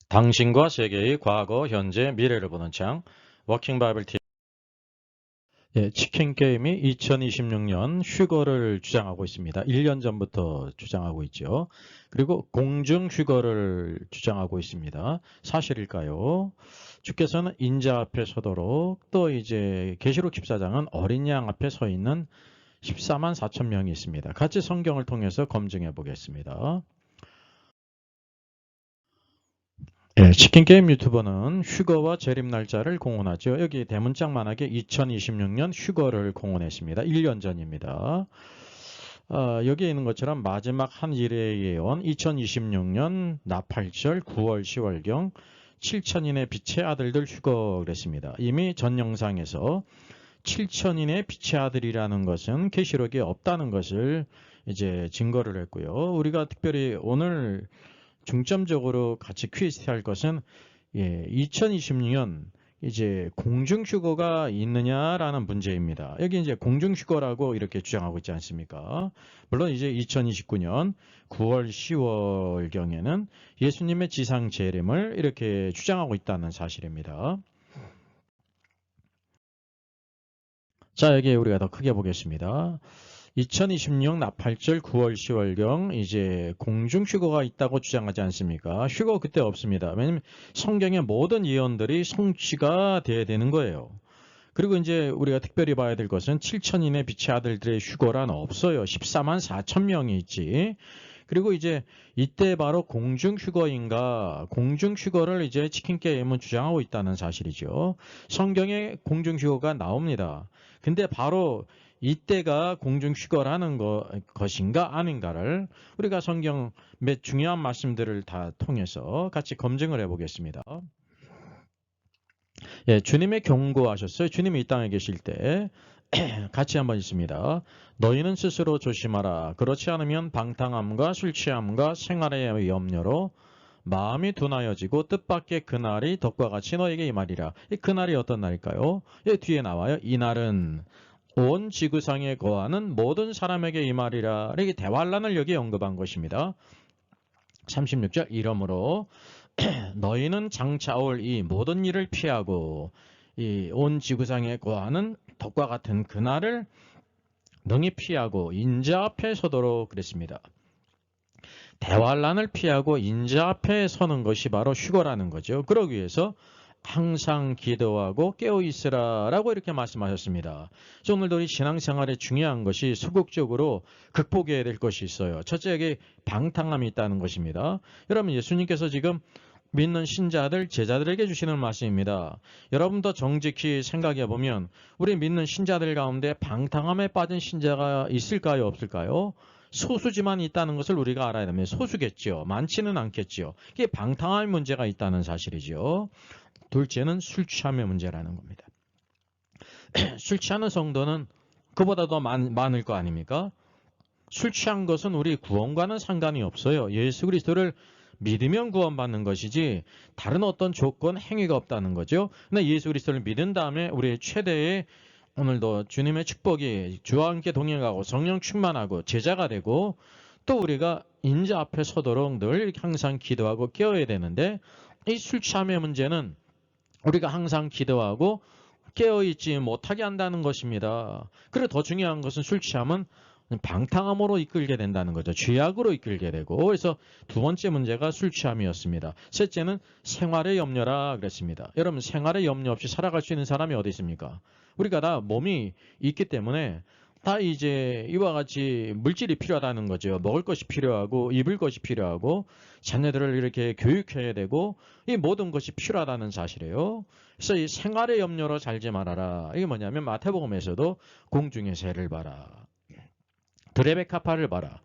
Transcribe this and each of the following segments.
당신과 세계의 과거, 현재, 미래를 보는 창 워킹 바이블 TV. 치킨 게임이 2026년 휴거를 주장하고 있습니다. 1년 전부터 주장하고 있죠. 그리고 공중 휴거를 주장하고 있습니다. 사실일까요? 주께서는 인자 앞에 서도록, 또 이제 계시록 14장은 어린 양 앞에 서 있는 14만 4천 명이 있습니다. 같이 성경을 통해서 검증해 보겠습니다. 치킨게임 유튜버는 휴거와 재림 날짜를 공언하죠. 여기 대문짝만하게 2026년 휴거를 공언했습니다. 1년 전입니다. 여기에 있는 것처럼 마지막 한 일의 예언 2026년 나팔절 9월 10월경 7천인의 빛의 아들들 휴거 그랬습니다. 이미 전 영상에서 7천인의 빛의 아들이라는 것은 계시록에 없다는 것을 이제 증거를 했고요. 우리가 특별히 오늘 중점적으로 같이 퀴즈할 것은 2026년 이제 공중휴거가 있느냐라는 문제입니다. 여기 이제 공중휴거라고 이렇게 주장하고 있지 않습니까? 물론 이제 2029년 9월 10월경에는 예수님의 지상 재림을 이렇게 주장하고 있다는 사실입니다. 자, 여기 우리가 더 크게 보겠습니다. 2026 나팔절 9월 10월경 이제 공중휴거가 있다고 주장하지 않습니까? 휴거 그때 없습니다. 왜냐하면 성경의 모든 예언들이 성취가 돼야 되는 거예요. 그리고 이제 우리가 특별히 봐야 될 것은 7천인의 빛의 아들들의 휴거란 없어요. 14만 4천 명이 있지. 그리고 이제 이때 바로 공중휴거인가, 공중휴거를 이제 치킨게임은 주장하고 있다는 사실이죠. 성경에 공중휴거가 나옵니다. 근데 바로 이때가 공중휴거라는 것인가 아닌가를 우리가 성경 몇 중요한 말씀들을 다 통해서 같이 검증을 해보겠습니다. 주님의 경고하셨어요. 주님이 이 땅에 계실 때 같이 한번 있습니다. 너희는 스스로 조심하라. 그렇지 않으면 방탕함과 술 취함과 생활의 염려로 마음이 둔하여지고 뜻밖의 그날이 덕과 같이 너에게 임하리라. 이 그날이 어떤 날일까요? 뒤에 나와요. 이 날은 온 지구상에 거하는 모든 사람에게 임하리라. 이렇게 대환란을 여기 언급한 것입니다. 36절 이러므로 너희는 장차 올 이 모든 일을 피하고 이 온 지구상에 거하는 덕과 같은 그날을 능히 피하고 인자 앞에 서도록 그랬습니다. 대환란을 피하고 인자 앞에 서는 것이 바로 휴거라는 거죠. 그러기 위해서 항상 기도하고 깨어있으라 라고 이렇게 말씀하셨습니다. 그래서 오늘도 우리 신앙생활에 중요한 것이 소극적으로 극복해야 될 것이 있어요. 첫째, 여기 방탕함이 있다는 것입니다. 여러분, 예수님께서 지금 믿는 신자들, 제자들에게 주시는 말씀입니다. 여러분도 정직히 생각해 보면 우리 믿는 신자들 가운데 방탕함에 빠진 신자가 있을까요? 없을까요? 소수지만 있다는 것을 우리가 알아야 됩니다. 소수겠죠. 많지는 않겠죠. 이게 방탕함의 문제가 있다는 사실이죠. 둘째는 술 취함의 문제라는 겁니다. 술 취하는 성도는 그보다 더 많을 거 아닙니까? 술 취한 것은 우리 구원과는 상관이 없어요. 예수 그리스도를 믿으면 구원받는 것이지 다른 어떤 조건, 행위가 없다는 거죠. 근데 예수 그리스도를 믿은 다음에 우리의 최대의 오늘도 주님의 축복이 주와 함께 동행하고 성령 충만하고 제자가 되고 또 우리가 인자 앞에 서도록 늘 항상 기도하고 깨어야 되는데 이 술 취함의 문제는 우리가 항상 기도하고 깨어있지 못하게 한다는 것입니다. 그리고 더 중요한 것은 술 취함은 방탕함으로 이끌게 된다는 거죠. 죄악으로 이끌게 되고. 그래서 두 번째 문제가 술 취함이었습니다. 셋째는 생활의 염려라 그랬습니다. 여러분, 생활의 염려 없이 살아갈 수 있는 사람이 어디 있습니까? 우리가 다 몸이 있기 때문에 다 이제 이와 같이 물질이 필요하다는 거죠. 먹을 것이 필요하고 입을 것이 필요하고 자녀들을 이렇게 교육해야 되고 이 모든 것이 필요하다는 사실이에요. 그래서 이 생활의 염려로 살지 말아라. 이게 뭐냐면 마태복음에서도 공중의 새를 봐라. 드레베 카파를 봐라.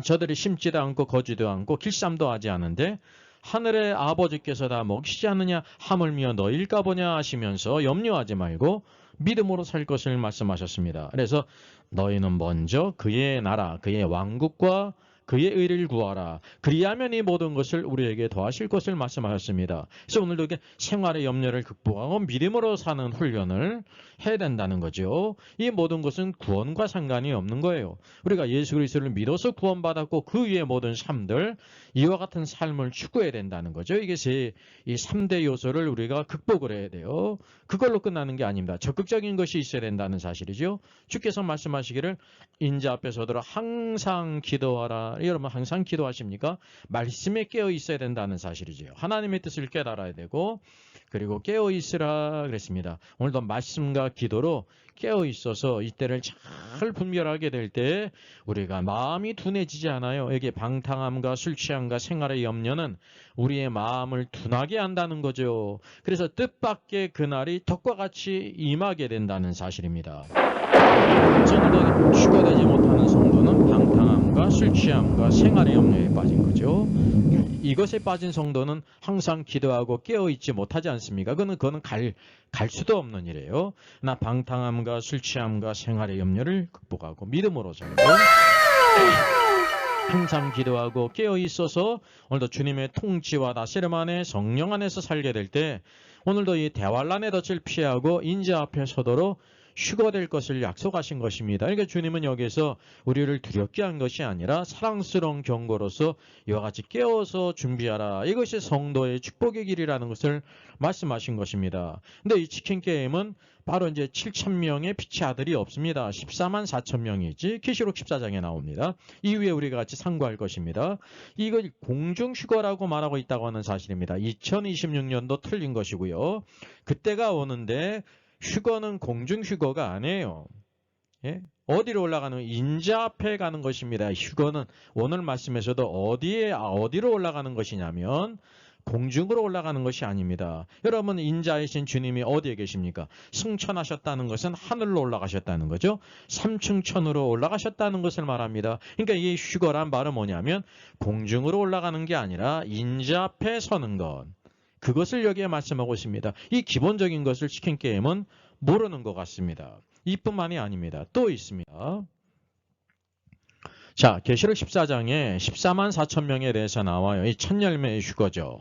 저들이 심지도 않고 거지도 않고 길쌈도 하지 않은데 하늘의 아버지께서 다 먹이시지 않느냐 하물며 너일까 보냐 하시면서 염려하지 말고 믿음으로 살 것을 말씀하셨습니다. 그래서 너희는 먼저 그의 나라, 그의 왕국과 그의 의를 구하라. 그리하면 이 모든 것을 우리에게 더하실 것을 말씀하셨습니다. 그래서 오늘도 이렇게 생활의 염려를 극복하고 믿음으로 사는 훈련을 해야 된다는 거죠. 이 모든 것은 구원과 상관이 없는 거예요. 우리가 예수 그리스도를 믿어서 구원받았고 그 위에 모든 삶들, 이와 같은 삶을 추구해야 된다는 거죠. 이게 이 3대 요소를 우리가 극복을 해야 돼요. 그걸로 끝나는 게 아닙니다. 적극적인 것이 있어야 된다는 사실이죠. 주께서 말씀하시기를 인자 앞에 서도록 항상 기도하라. 여러분 항상 기도하십니까? 말씀에 깨어 있어야 된다는 사실이죠. 하나님의 뜻을 깨달아야 되고 그리고 깨어 있으라 그랬습니다. 오늘도 말씀과 기도로 깨어 있어서 이때를 잘 분별하게 될 때 우리가 마음이 둔해지지 않아요. 여기 방탕함과 술 취함과 생활의 염려는 우리의 마음을 둔하게 한다는 거죠. 그래서 뜻밖의 그날이 덕과 같이 임하게 된다는 사실입니다. 전도 휴거되지 못하는 성도는 방탕함과 술 취함과 생활의 염려에 빠진 거죠. 이것에 빠진 성도는 항상 기도하고 깨어있지 못하지 않습니까? 그거는 갈 수도 없는 일이에요. 나 방탕함과 술 취함과 생활의 염려를 극복하고 믿음으로 살고 항상 기도하고 깨어있어서 오늘도 주님의 통치와 다스림 안에 성령 안에서 살게 될 때 오늘도 이 대환란의 덫을 피하고 인자 앞에 서도록 휴거될 것을 약속하신 것입니다. 그러니까 주님은 여기서 우리를 두렵게 한 것이 아니라 사랑스러운 경고로서 이와 같이 깨어서 준비하라. 이것이 성도의 축복의 길이라는 것을 말씀하신 것입니다. 근데 이 치킨 게임은 바로 이제 7,000명의 피치 아들이 없습니다. 14만 4천 명이지 계시록 14장에 나옵니다. 이후에 우리가 같이 상고할 것입니다. 이걸 공중 휴거라고 말하고 있다고 하는 사실입니다. 2026년도 틀린 것이고요. 그때가 오는데 휴거는 공중 휴거가 아니에요. 예? 어디로 올라가는 인자 앞에 가는 것입니다. 휴거는 오늘 말씀에서도 어디로 올라가는 것이냐면 공중으로 올라가는 것이 아닙니다. 여러분 인자이신 주님이 어디에 계십니까? 승천하셨다는 것은 하늘로 올라가셨다는 거죠. 삼층천으로 올라가셨다는 것을 말합니다. 그러니까 이 휴거란 말은 뭐냐면 공중으로 올라가는 게 아니라 인자 앞에 서는 것. 그것을 여기에 말씀하고 있습니다. 이 기본적인 것을 치킨 게임은 모르는 것 같습니다. 이뿐만이 아닙니다. 또 있습니다. 자, 계시록 14장에 14만 4천 명에 대해서 나와요. 이 첫 열매의 휴거죠.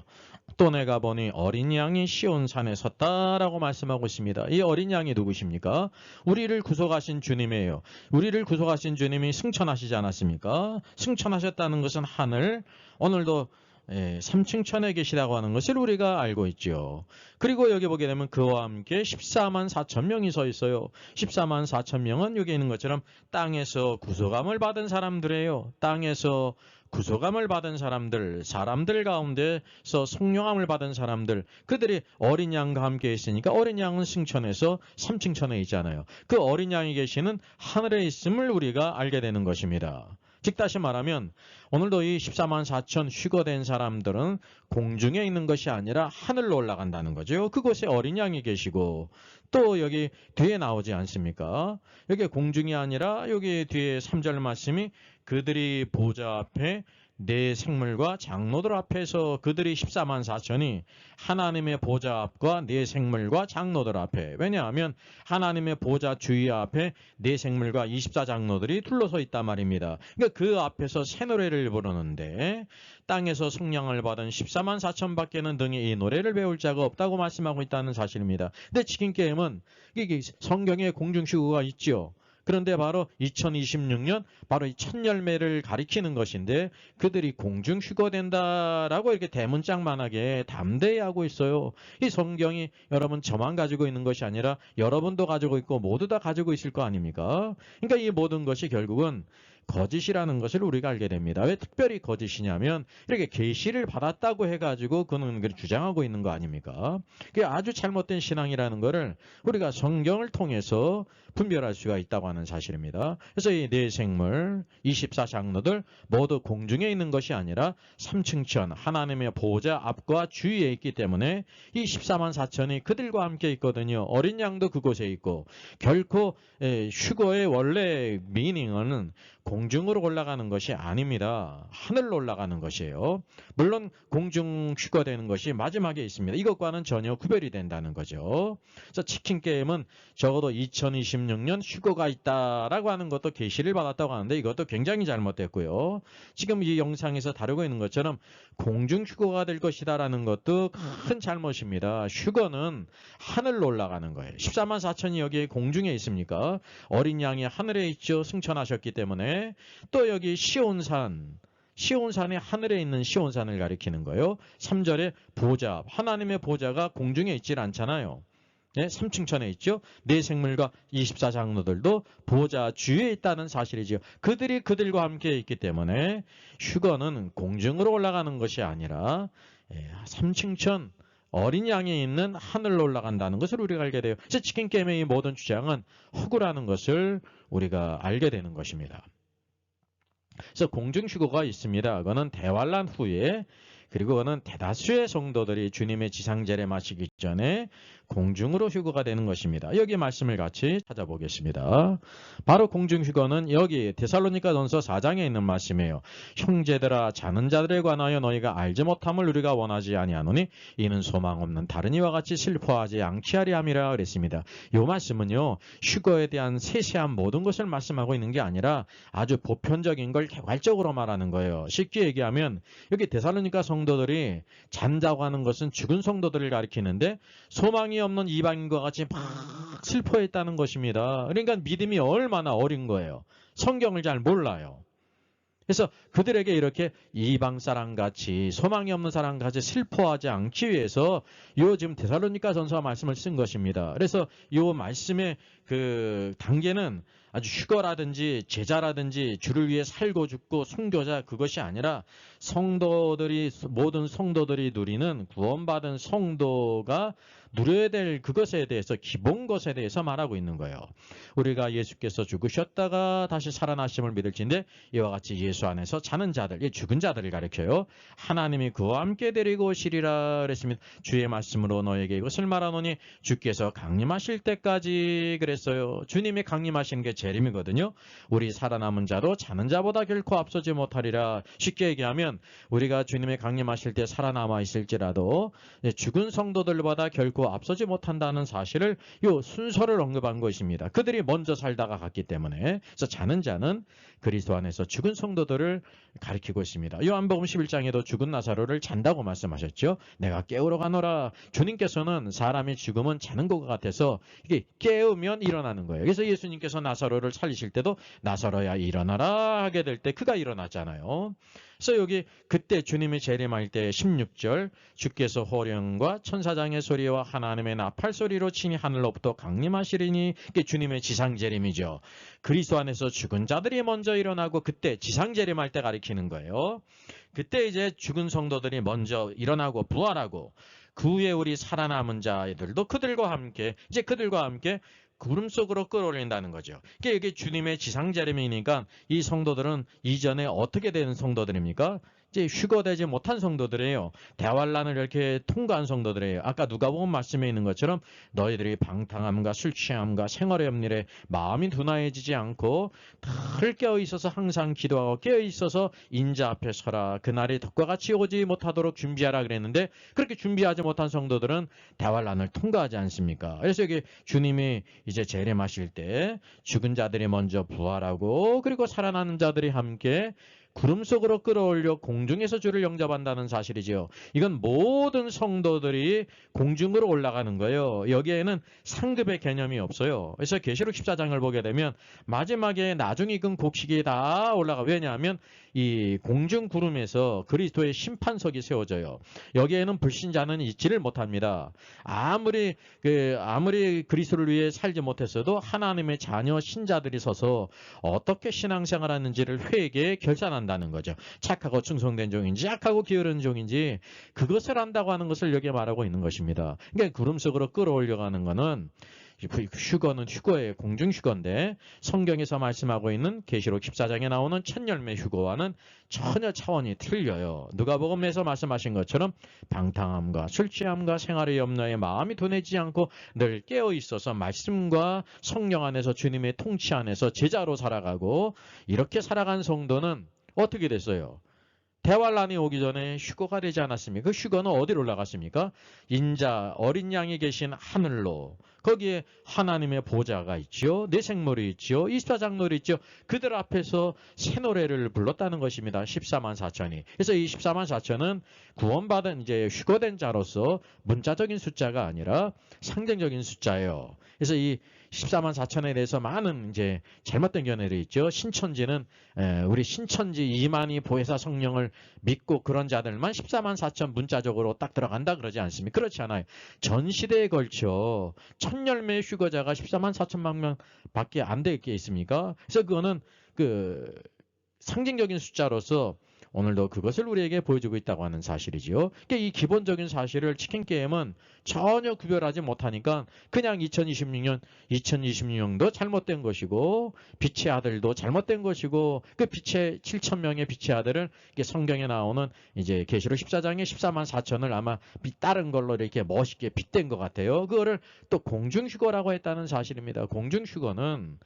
또 내가 보니 어린 양이 시온산에 섰다라고 말씀하고 있습니다. 이 어린 양이 누구십니까? 우리를 구속하신 주님이에요. 우리를 구속하신 주님이 승천하시지 않았습니까? 승천하셨다는 것은 하늘, 오늘도 3층천에 계시다고 하는 것을 우리가 알고 있죠. 그리고 여기 보게 되면 그와 함께 14만 4천 명이 서 있어요. 14만 4천 명은 여기 있는 것처럼 땅에서 구속함을 받은 사람들이에요. 땅에서 구속함을 받은 사람들 가운데서 성령함을 받은 사람들, 그들이 어린 양과 함께 있으니까 어린 양은 승천해서 3층천에 있잖아요. 그 어린 양이 계시는 하늘에 있음을 우리가 알게 되는 것입니다. 즉 다시 말하면 오늘도 이 14만 4천 휴거된 사람들은 공중에 있는 것이 아니라 하늘로 올라간다는 거죠. 그곳에 어린 양이 계시고 또 여기 뒤에 나오지 않습니까? 여기 공중이 아니라 여기 뒤에 3절 말씀이 그들이 보좌 앞에 네 생물과 장로들 앞에서 그들이 14만 4천이 하나님의 보좌 앞과 네 생물과 장로들 앞에, 왜냐하면 하나님의 보좌 주위 앞에 네 생물과 24장로들이 둘러서 있단 말입니다. 그러니까 그 앞에서 새 노래를 부르는데 땅에서 성령을 받은 14만 4천 밖에는 등이 이 노래를 배울 자가 없다고 말씀하고 있다는 사실입니다. 근데 치킨 게임은 이게 성경에 공중휴거가 있죠. 그런데 바로 2026년 바로 이 첫 열매를 가리키는 것인데 그들이 공중 휴거된다라고 이렇게 대문짝만하게 담대히 하고 있어요. 이 성경이 여러분 저만 가지고 있는 것이 아니라 여러분도 가지고 있고 모두 다 가지고 있을 거 아닙니까? 그러니까 이 모든 것이 결국은 거짓이라는 것을 우리가 알게 됩니다. 왜 특별히 거짓이냐면 이렇게 계시를 받았다고 해가지고 그는 주장하고 있는 거 아닙니까? 그게 아주 잘못된 신앙이라는 것을 우리가 성경을 통해서 분별할 수가 있다고 하는 사실입니다. 그래서 이 네 생물, 24장로들 모두 공중에 있는 것이 아니라 3층천 하나님의 보좌 앞과 주위에 있기 때문에 이 14만 4천이 그들과 함께 있거든요. 어린 양도 그곳에 있고 결코 휴거의 원래 미닝은 공중으로 올라가는 것이 아닙니다. 하늘로 올라가는 것이에요. 물론 공중 휴거되는 것이 마지막에 있습니다. 이것과는 전혀 구별이 된다는 거죠. 그래서 치킨 게임은 적어도 2026년 휴거가 있다라고 하는 것도 계시를 받았다고 하는데 이것도 굉장히 잘못됐고요. 지금 이 영상에서 다루고 있는 것처럼 공중 휴거가 될 것이다라는 것도 큰 잘못입니다. 휴거는 하늘로 올라가는 거예요. 14만 4천이 여기 공중에 있습니까? 어린 양이 하늘에 있죠. 승천하셨기 때문에. 또 여기 시온산이 하늘에 있는 시온산을 가리키는 거예요. 3절에 보좌, 하나님의 보좌가 공중에 있질 않잖아요. 네, 3층천에 있죠. 네 생물과 24장로들도 보좌 주위에 있다는 사실이죠. 그들이 그들과 함께 있기 때문에 휴거는 공중으로 올라가는 것이 아니라 3층천 어린 양이 있는 하늘로 올라간다는 것을 우리가 알게 돼요. 그래서 치킨 게임의 이 모든 주장은 허구라는 것을 우리가 알게 되는 것입니다. 그래서 공중 휴거가 있습니다. 그거는 대환란 후에, 그리고 그거는 대다수의 성도들이 주님의 지상제례 마시기 전에 공중으로 휴거가 되는 것입니다. 여기 말씀을 같이 찾아보겠습니다. 바로 공중 휴거는 여기 데살로니가전서 4장에 있는 말씀이에요. 형제들아, 자는 자들에 관하여 너희가 알지 못함을 우리가 원하지 아니하노니 이는 소망 없는 다른 이와 같이 슬퍼하지 않게 하리 함이라 그랬습니다. 이 말씀은요, 휴거에 대한 세세한 모든 것을 말씀하고 있는 게 아니라 아주 보편적인 걸 개괄적으로 말하는 거예요. 쉽게 얘기하면 여기 데살로니가 성도들이 잔다고 하는 것은 죽은 성도들을 가리키는데 소망이 없는 이방인과 같이 막 슬퍼했다는 것입니다. 그러니까 믿음이 얼마나 어린 거예요. 성경을 잘 몰라요. 그래서 그들에게 이렇게 이방 사람같이 소망이 없는 사람같이 슬퍼하지 않기 위해서 요 지금 데살로니가 전서 말씀을 쓴 것입니다. 그래서 요 말씀의 그 단계는 아주 휴거라든지 제자라든지 주를 위해 살고 죽고 순교자 그것이 아니라 성도들이 모든 성도들이 누리는 구원받은 성도가 누려야 될 그것에 대해서 기본 것에 대해서 말하고 있는 거예요. 우리가 예수께서 죽으셨다가 다시 살아나심을 믿을진데 이와 같이 예수 안에서 자는 자들, 이 죽은 자들을 가리켜요. 하나님이 그와 함께 데리고 오시리라 그랬습니다. 주의 말씀으로 너에게 이것을 말하노니 주께서 강림하실 때까지 그랬어요. 주님이 강림하시는 게 재림이거든요. 우리 살아남은 자도 자는 자보다 결코 앞서지 못하리라. 쉽게 얘기하면 우리가 주님의 강림하실 때 살아남아 있을지라도 죽은 성도들보다 결코 앞서지 못한다는 사실을 이 순서를 언급한 것입니다. 그들이 먼저 살다가 갔기 때문에. 그래서 자는 자는 그리스도 안에서 죽은 성도들을 가리키고 있습니다. 요한복음 11장에도 죽은 나사로를 잔다고 말씀하셨죠. 내가 깨우러 가노라. 주님께서는 사람이 죽으면 자는 것 같아서 이게 깨우면 일어나는 거예요. 그래서 예수님께서 나사로를 살리실 때도 나사로야 일어나라 하게 될 때 그가 일어났잖아요. 그래서 여기 그때 주님이 재림할 때 16절 주께서 호령과 천사장의 소리와 하나님의 나팔 소리로 친히 하늘로부터 강림하시리니 이게 주님의 지상재림이죠. 그리스도 안에서 죽은 자들이 먼저 일어나고 그때 지상재림할 때 가리키는 거예요. 그때 이제 죽은 성도들이 먼저 일어나고 부활하고 그 후에 우리 살아남은 자들도 그들과 함께 구름 속으로 끌어올린다는 거죠. 이게 주님의 지상재림이니까 이 성도들은 이전에 어떻게 된 성도들입니까? 이제 휴거되지 못한 성도들이에요. 대환란을 이렇게 통과한 성도들이에요. 아까 누가복음 말씀에 있는 것처럼 너희들이 방탕함과 술 취함과 생활의 염려에 마음이 둔하해지지 않고 늘 깨어 있어서 항상 기도하고 깨어 있어서 인자 앞에 서라. 그날이 덕과 같이 오지 못하도록 준비하라 그랬는데 그렇게 준비하지 못한 성도들은 대환란을 통과하지 않습니까? 그래서 여기 주님이 이제 재림하실 때 죽은 자들이 먼저 부활하고 그리고 살아나는 자들이 함께 구름 속으로 끌어올려 공중에서 주를 영접한다는 사실이지요. 이건 모든 성도들이 공중으로 올라가는 거예요. 여기에는 상급의 개념이 없어요. 그래서 계시록 14장을 보게 되면 마지막에 나중 익은 곡식이 다 올라가. 왜냐하면 이 공중 구름에서 그리스도의 심판석이 세워져요. 여기에는 불신자는 있지를 못합니다. 아무리 그리스도를 위해 살지 못했어도 하나님의 자녀 신자들이 서서 어떻게 신앙생활하는지를 회개에 결산한다는 거죠. 착하고 충성된 종인지 악하고 게으른 종인지 그것을 안다고 하는 것을 여기에 말하고 있는 것입니다. 그러니까 구름 속으로 끌어올려가는 것은 휴거는 휴거의 공중 휴거인데 성경에서 말씀하고 있는 계시록 14장에 나오는 첫 열매 휴거와는 전혀 차원이 틀려요. 누가복음에서 말씀하신 것처럼 방탕함과 술 취함과 생활의 염려에 마음이 둔해지지 않고 늘 깨어 있어서 말씀과 성령 안에서 주님의 통치 안에서 제자로 살아가고 이렇게 살아간 성도는 어떻게 됐어요? 대환란이 오기 전에 휴거가 되지 않았습니까? 그 휴거는 어디로 올라갔습니까? 인자 어린 양이 계신 하늘로. 거기에 하나님의 보좌가 있죠. 내 생물이 있죠. 24장로리 있죠. 그들 앞에서 새 노래를 불렀다는 것입니다. 14만 4천이. 그래서 이 14만 4천은 구원받은 이제 휴거된 자로서 문자적인 숫자가 아니라 상징적인 숫자예요. 그래서 이 14만 4천에 대해서 많은 이제 잘못된 견해들이 있죠. 신천지는 우리 신천지 이만희 보혜사 성령을 믿고 그런 자들만 14만 4천 문자적으로 딱 들어간다 그러지 않습니까? 그렇지 않아요. 전 시대에 걸쳐 첫 열매의 휴거자가 14만 4천만 명밖에 안 될 게 있습니까? 그래서 그거는 그 상징적인 숫자로서 오늘도 그것을 우리에게 보여주고 있다고 하는 사실이지요. 그러니까 이 기본적인 사실을 치킨 게임은 전혀 구별하지 못하니까 그냥 2026년도 잘못된 것이고 빛의 아들도 잘못된 것이고 그 빛의 7천 명의 빛의 아들을 성경에 나오는 이제 계시록 14장의 14만 4천을 아마 다른 걸로 이렇게 멋있게 빗댄 것 같아요. 그거를 또 공중휴거라고 했다는 사실입니다. 공중휴거는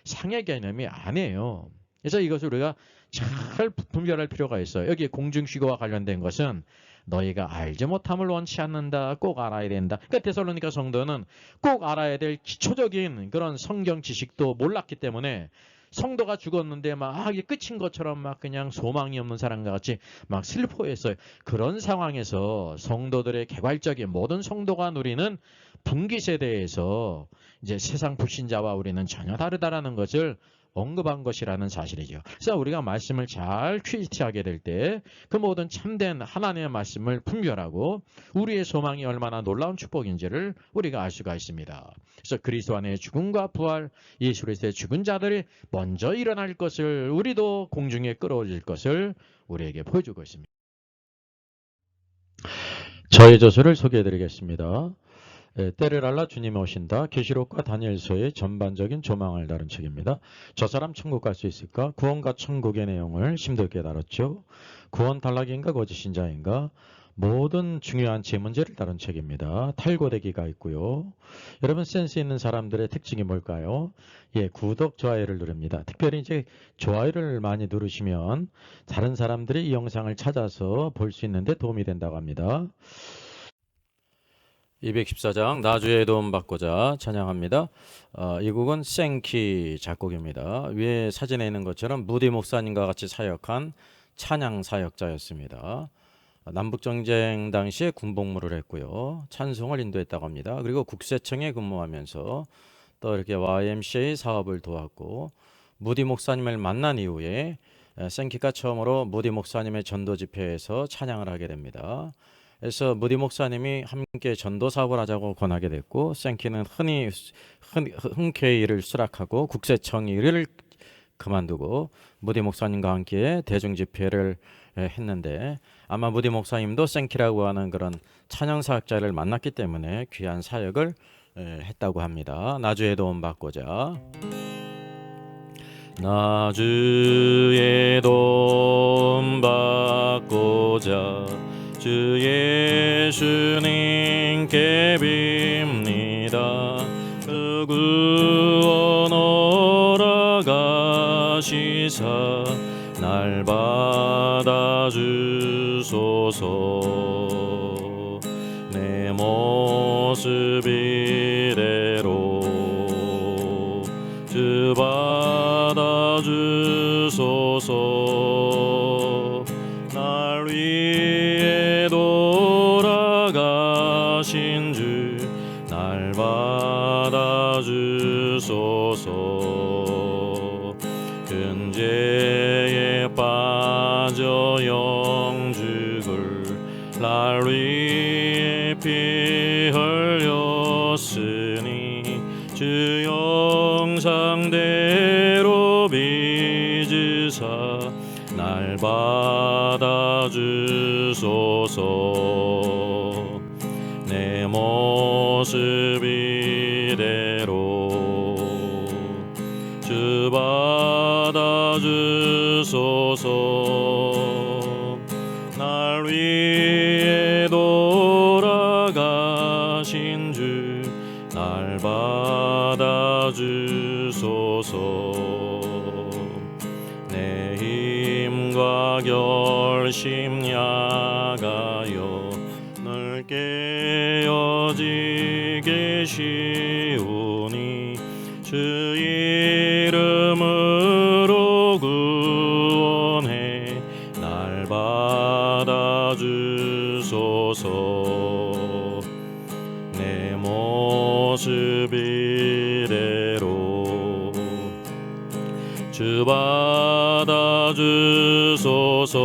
상해 개념이 아니에요. 그래서 이것을 우리가 잘 분별할 필요가 있어요. 여기 공중휴거와 관련된 것은 너희가 알지 못함을 원치 않는다. 꼭 알아야 된다. 그러니까 데살로니가 성도는 꼭 알아야 될 기초적인 그런 성경 지식도 몰랐기 때문에 성도가 죽었는데 막 이게 끝인 것처럼 막 그냥 소망이 없는 사람과 같이 막 슬퍼했어요. 그런 상황에서 성도들의 개괄적인 모든 성도가 누리는 분기세대에서 이제 세상 불신자와 우리는 전혀 다르다라는 것을 언급한 것이라는 사실이죠. 그래서 우리가 말씀을 잘 퀴즈하게 될 때 그 모든 참된 하나님의 말씀을 분별하고 우리의 소망이 얼마나 놀라운 축복인지를 우리가 알 수가 있습니다. 그래서 그리스도 안에 죽음과 부활, 예수 그리스도의 죽은 자들이 먼저 일어날 것을 우리도 공중에 끌어올릴 것을 우리에게 보여주고 있습니다. 저의 저서를 소개해드리겠습니다. 때를 알라 주님이 오신다. 계시록과 다니엘서의 전반적인 조망을 다룬 책입니다. 저 사람 천국 갈 수 있을까? 구원과 천국의 내용을 심도있게 다뤘죠. 구원 탈락인가 거짓신자인가? 모든 중요한 제문제를 다룬 책입니다. 탈고되기가 있고요. 여러분 센스 있는 사람들의 특징이 뭘까요? 구독, 좋아요를 누릅니다. 특별히 이제 좋아요를 많이 누르시면 다른 사람들이 이 영상을 찾아서 볼 수 있는데 도움이 된다고 합니다. 214장 나주의 도움 받고자 찬양합니다. 이 곡은 생키 작곡입니다. 위에 사진에 있는 것처럼 무디 목사님과 같이 사역한 찬양 사역자였습니다. 남북전쟁 당시에 군복무를 했고요. 찬송을 인도했다고 합니다. 그리고 국세청에 근무하면서 또 이렇게 YMCA 사업을 도왔고 무디 목사님을 만난 이후에 생키가 처음으로 무디 목사님의 전도 집회에서 찬양을 하게 됩니다. 그래서 무디 목사님이 함께 전도 사업을 하자고 권하게 됐고 생키는 흔쾌히 이를 수락하고 국세청 일을 그만두고 무디 목사님과 함께 대중 집회를 했는데 아마 무디 목사님도 생키라고 하는 그런 찬양 사역자를 만났기 때문에 귀한 사역을 했다고 합니다. 나주의 도움 받고자 나주의 도움 받고자 주 예수님께 빕니다. 그 구원 오라 가시사 날 받아주소서. 내 모습 이대로 주 받아주소서. 날 위해 돌아가신 주 날 받아주소서. 근죄에 빠져 영죽을 날 위해 피 흘렸으니 주 영상대로 빚으사 날 받아주소서. 내 모습 이래 주소서. 날 위해 돌아가신 주 날 받아 주소서. 내 힘과 결심 야가여 늘 깨어지게 쉬우니 주 이름으로 구원해 날 받아 주소서. 내 모습 이대로 주 받아 주소서.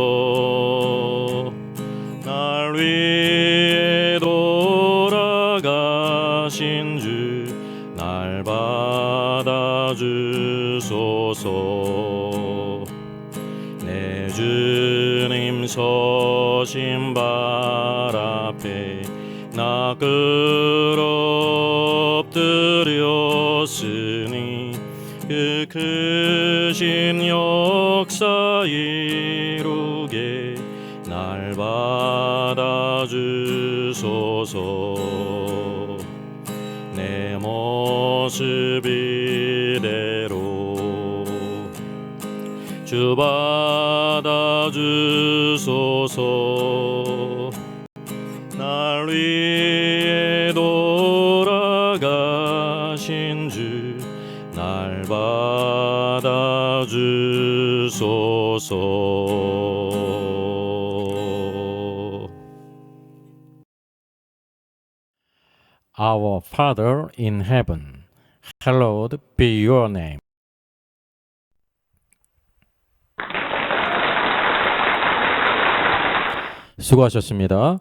날 위해 돌아가신 주 날 받아 주소서. 내 주님 서신 발 앞에 나 엎드렸으니 그 크신 역사 이루게 날 받아 주소서. 내 모습 이대로 주 받아 주소서. 날 위해 돌아가신 주 날 받아 주소서. Our Father in heaven, hallowed be your name. 수고하셨습니다.